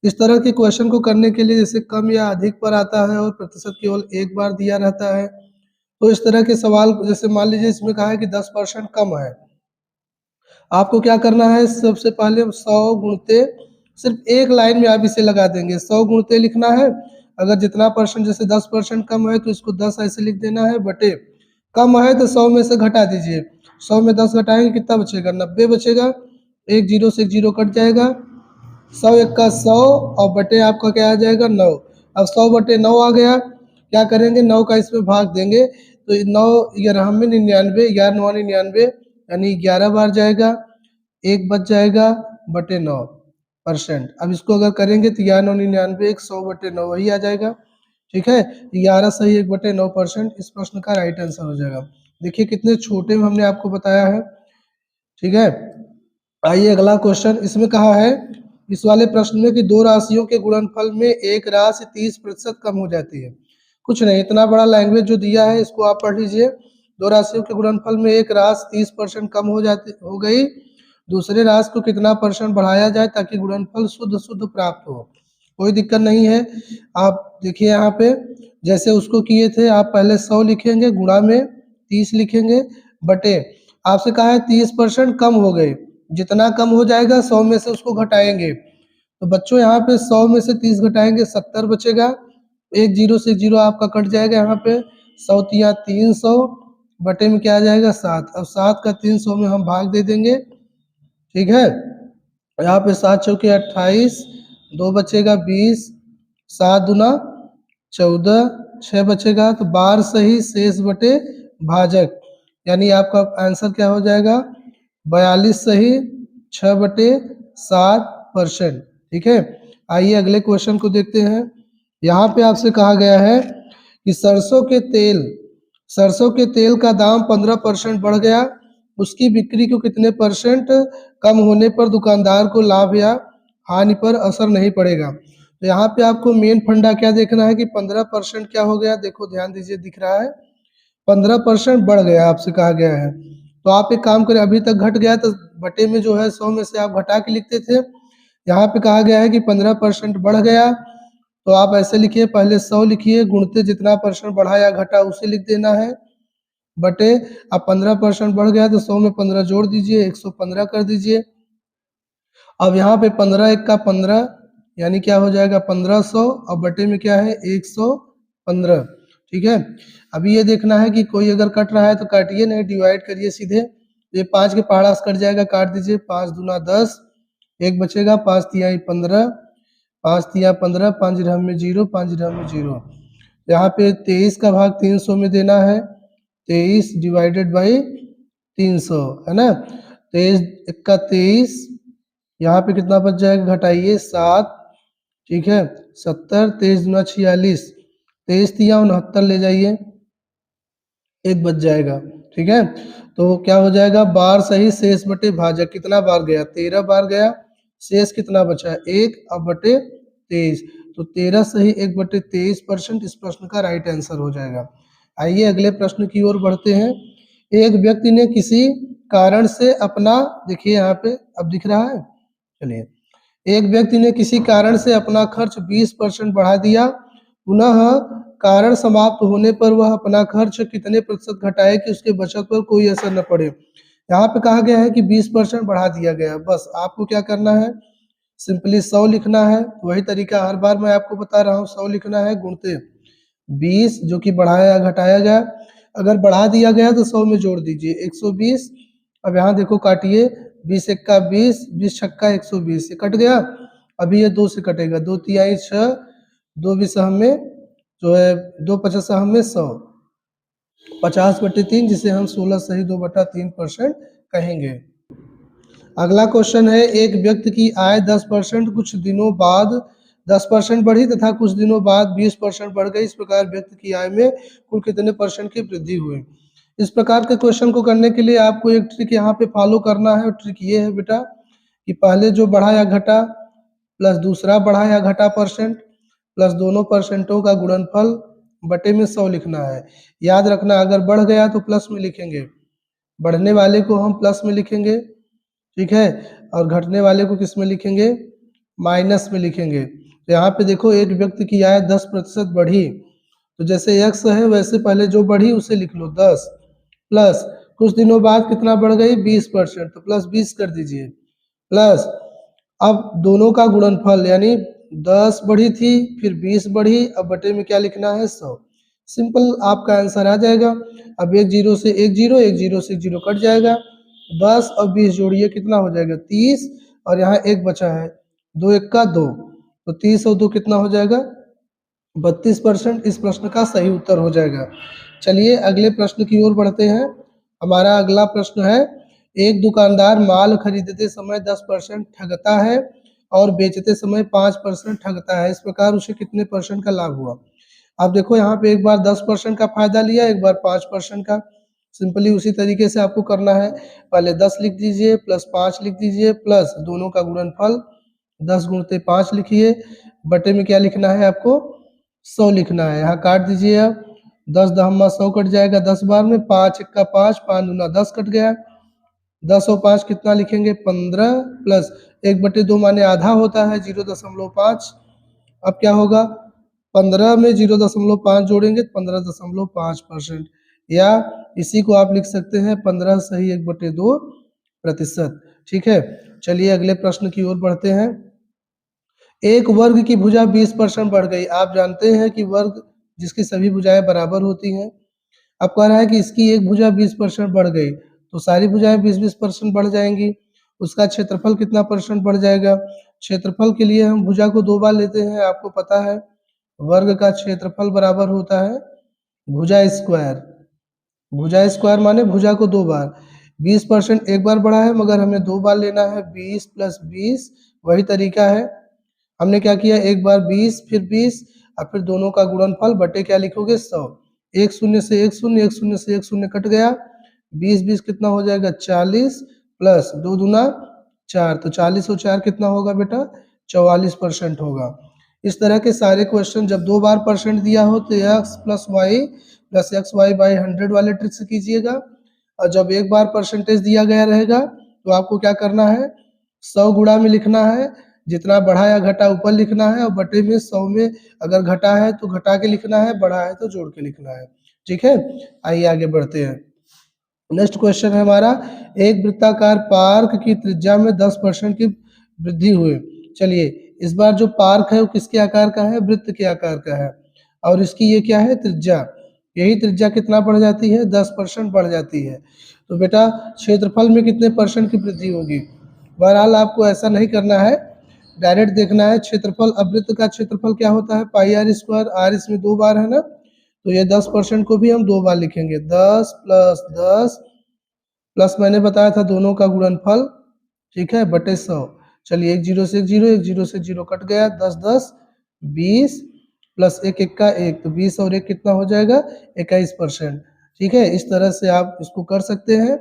इस तरह के क्वेश्चन को करने के लिए जैसे कम या अधिक पर आता है और प्रतिशत केवल एक बार दिया रहता है, तो इस तरह के सवाल जैसे मान लीजिए इसमें कहा है कि 10% कम है, आपको क्या करना है, सबसे पहले 100 गुणते सिर्फ एक लाइन में आप इसे लगा देंगे, 100 गुणते लिखना है। अगर जितना परसेंट जैसे 10% कम है तो इसको 10 ऐसे लिख देना है, बटे कम है तो 100 में से घटा दीजिए, 100 में 10 घटाएंगे कितना बचेगा, 90 बचेगा, एक जीरो से एक जीरो कट जाएगा, 100 एक का 100 और बटे आपका क्या आ जाएगा 9। अब 100 बटे 9 आ गया, क्या करेंगे 9 का इसमें भाग देंगे तो 9 ग्यारह में 99, 11 9 99 यानी 11 बार जाएगा, एक बच जाएगा बटे 9%। अब इसको अगर करेंगे तो 11 9 99 एक 100 बटे 9 वही आ जाएगा। ठीक है, 11 सही 1 बटे 9% इस प्रश्न का राइट आंसर हो जाएगा। देखिए कितने छोटे में हमने आपको बताया है। ठीक है, आइए अगला क्वेश्चन, इसमें कहा है इस वाले प्रश्न में कि दो राशियों के गुणनफल में एक राशि 30% कम हो जाती है। कुछ नहीं, इतना बड़ा लैंग्वेज जो दिया है इसको आप पढ़ लीजिए। दो राशियों के गुणनफल में एक राशि 30% कम हो गई, दूसरे राशि को कितना परसेंट बढ़ाया जाए ताकि गुणनफल शुद्ध शुद्ध प्राप्त हो। कोई दिक्कत नहीं है, आप देखिए यहाँ पे जैसे उसको किए थे, आप पहले 100 लिखेंगे, गुणा में 30 लिखेंगे, बटे आपसे कहा है 30% कम हो गए, जितना कम हो जाएगा 100 में से उसको घटाएंगे। तो बच्चों यहाँ पे 100 में से 30 घटाएंगे 70 बचेगा, एक जीरो से जीरो आपका कट जाएगा, यहाँ पे 100 तिया 300 बटे में क्या आ जाएगा 7। अब 7 का 300 में हम भाग दे देंगे। ठीक है, यहाँ पे 7 चौके 28, 2 बचेगा 20, 7 दूना 14, 6 बचेगा तो 12 सही शेष बटे भाजक, यानी आपका आंसर क्या हो जाएगा 42 सही 6 बटे 7%। ठीक है, आइए अगले क्वेश्चन को देखते हैं। यहाँ पे आपसे कहा गया है कि सरसों के तेल का दाम 15% बढ़ गया, उसकी बिक्री को कितने परसेंट कम होने पर दुकानदार को लाभ या हानि पर असर नहीं पड़ेगा। तो यहाँ पे आपको मेन फंडा क्या देखना है कि 15% क्या हो गया, देखो ध्यान दीजिए, दिख रहा है 15% बढ़ गया, आपसे कहा गया है। तो आप एक काम करें, अभी तक घट गया तो बटे में जो है 100 में से आप घटा के लिखते थे, यहाँ पे कहा गया है कि 15% बढ़ गया, तो आप ऐसे लिखिए, पहले 100 लिखिए, गुणते जितना परसेंट बढ़ा या घटा उसे लिख देना है, बटे अब 15% बढ़ गया तो 100 में 15 जोड़ दीजिए, 115 कर दीजिए। अब यहाँ पे 15 एक का 15 यानी क्या हो जाएगा 1500, और बटे में क्या है 115। ठीक है, अभी ये देखना है कि कोई अगर कट रहा है तो काटिए, नहीं डिवाइड करिए सीधे, ये 5 के पहाड़ा से कट जाएगा, काट दीजिए, 5 दूना 10, एक बचेगा, 5 तिहाई 15, 5 तिया 15, 5 ग्राम में 0, 5 ग्राम में 0। यहाँ पे 23 का भाग 300 में देना है, 23 डिवाइडेड बाई 300 है ना, 23 एक का 23, यहाँ पे कितना बच जाएगा घटाइए 7। ठीक है, 70, 23 दूना 46, 23 तिया 69 ले जाइए, एक बच जाएगा। ठीक है, तो क्या हो जाएगा बार सही शेष बटे भाजक, कितना बार गया 13 बार गया, शेष कितना बचा एक, अब बटे 23, तो 13 सही 1 बटे 23% इस प्रश्न का राइट आंसर हो जाएगा। आइए अगले प्रश्न की ओर बढ़ते हैं। एक व्यक्ति ने किसी कारण से अपना, देखिए यहाँ पे अब दिख रहा है, चलिए, एक व्यक्ति ने किसी कारण से अपना खर्च 20% बढ़ा दिया, पुनः कारण समाप्त होने पर वह अपना खर्च कितने प्रतिशत घटाए कि उसके बचत पर कोई असर न पड़े। यहाँ पे कहा गया है कि 20% बढ़ा दिया गया, बस आपको क्या करना है, सिंपली 100 लिखना है, वही तरीका हर बार मैं आपको बता रहा हूँ, 100 लिखना है, गुणते 20 जो कि बढ़ाया घटाया गया, अगर बढ़ा दिया गया तो 100 में जोड़ दीजिए 120। अब यहाँ देखो काटिए, 20 एक का 20, 20 छक्का 120, ये कट गया, अभी ये 2 से कटेगा, 2 तिहाई 6, 2 बीसह में जो है 2 पचासा में 100, 50 बटे 3 जिसे हम 16 सही 2 बटा 3% कहेंगे। अगला क्वेश्चन है, एक व्यक्ति की आय 10% कुछ दिनों बाद 10% बढ़ी तथा कुछ दिनों बाद 20% बढ़ गई, इस प्रकार व्यक्ति की आय में कुल कितने परसेंट की वृद्धि हुई। इस प्रकार के क्वेश्चन को करने के लिए आपको एक ट्रिक यहाँ पे फॉलो करना है, और ट्रिक ये है बेटा कि पहले जो बढ़ा या घटा प्लस दूसरा बढ़ा या घटा परसेंट प्लस दोनों परसेंटों का गुणनफल बटे में 100 लिखना है। याद रखना अगर बढ़ गया तो प्लस में लिखेंगे, बढ़ने वाले को हम प्लस में लिखेंगे, ठीक है, और घटने वाले को किस में लिखेंगे माइनस में लिखेंगे। तो यहाँ पे देखो एक व्यक्ति की आय 10% बढ़ी, तो जैसे x है वैसे पहले जो बढ़ी उसे लिख लो 10, प्लस कुछ दिनों बाद कितना बढ़ गई 20%, तो प्लस 20 कर दीजिए, प्लस अब दोनों का गुणनफल यानी 10 बढ़ी थी फिर 20 बढ़ी, अब बटे में क्या लिखना है 100। सिंपल आपका आंसर आ जाएगा। अब एक जीरो से एक जीरो, एक जीरो से एक जीरो कट जाएगा, 10 और 20 जोड़िए कितना हो जाएगा 30, और यहाँ एक बचा है, 2 एक का 2, तो 30 और 2 कितना हो जाएगा 32%। इस प्रश्न का सही उत्तर हो जाएगा। चलिए अगले प्रश्न की ओर बढ़ते हैं। हमारा अगला प्रश्न है, एक दुकानदार माल खरीदते समय 10% ठगता है और बेचते समय 5% ठगता है, इस प्रकार उसे कितने परसेंट का लाभ हुआ। आप देखो यहाँ पे एक बार 10% का फायदा लिया, एक बार 5% का। सिंपली उसी तरीके से आपको करना है, पहले 10 लिख दीजिए प्लस 5 लिख दीजिए प्लस दोनों का गुणनफल 10 गुणते 5 लिखिए, बटे में क्या लिखना है आपको 100 लिखना है। यहाँ काट दीजिए, अब 10 दहम्मा 100 कट जाएगा 10 बार में, 5 एक का 5, 5 दूना 10 कट गया, 10 और 5 कितना लिखेंगे 15, प्लस 1/2 माने आधा होता है 0.5। अब क्या होगा 15 में 0.5 जोड़ेंगे 15.5%, या इसी को आप लिख सकते हैं 15 सही 1/2%। ठीक है, चलिए अगले प्रश्न की ओर बढ़ते हैं। एक वर्ग की भुजा 20% बढ़ गई। आप जानते हैं कि वर्ग जिसकी सभी भुजाएं बराबर होती हैं। अब कह रहा है कि इसकी एक भुजा 20% बढ़ गई, तो सारी भुजाएं 20-20% बढ़ जाएंगी। उसका क्षेत्रफल कितना परसेंट बढ़ जाएगा। क्षेत्रफल के लिए हम भुजा को 2 बार लेते हैं, आपको पता है वर्ग का क्षेत्रफल बराबर होता है भुजा स्क्वायर। भुजा स्क्वायर माने भुजा को 2 बार, 20% एक बार बढ़ा है मगर हमें 2 बार लेना है, 20 + 20 वही तरीका है। हमने क्या किया एक बार 20 फिर 20 और फिर दोनों का गुणनफल बटे क्या लिखोगे 100। एक शून्य से एक शून्य, एक शून्य से एक शून्य कट गया, 20 कितना हो जाएगा 40, प्लस 2 दूना 4, तो 40 और 4 कितना होगा बेटा 44% होगा। इस तरह के सारे क्वेश्चन जब 2 बार परसेंट दिया हो तो x + y + xy/100 वाले ट्रिक से कीजिएगा, और जब एक बार परसेंटेज दिया गया रहेगा तो आपको क्या करना है 100 गुणा में लिखना है, जितना बढ़ा या घटा ऊपर लिखना है, और बटे में 100 में अगर घटा है तो घटा के लिखना है, बढ़ा है तो जोड़ के लिखना है। ठीक है, आइए आगे बढ़ते हैं। नेक्स्ट क्वेश्चन है हमारा, एक वृत्ताकार पार्क की त्रिज्या में 10% की वृद्धि हुई। चलिए इस बार जो पार्क है वो किसके आकार का है, वृत्त के आकार का है, और इसकी ये क्या है त्रिज्या, यही त्रिज्या कितना बढ़ जाती है 10% बढ़ जाती है। तो बेटा क्षेत्रफल में कितने परसेंट की वृद्धि होगी। बहरहाल आपको ऐसा नहीं करना है, डायरेक्ट देखना है क्षेत्रफल। अब वृत्त का क्षेत्रफल क्या होता है πr², r इसमें 2 बार है ना, तो ये 10% को भी हम 2 बार लिखेंगे, 10 + 10 प्लस मैंने बताया था दोनों का गुणनफल, ठीक है, बटे 100। चलिए एक जीरो से एक जीरो, एक जीरो से जीरो कट गया, 10 10 20 प्लस एक एक का एक, तो 20 और एक कितना हो जाएगा 21%। ठीक है, इस तरह से आप इसको कर सकते हैं।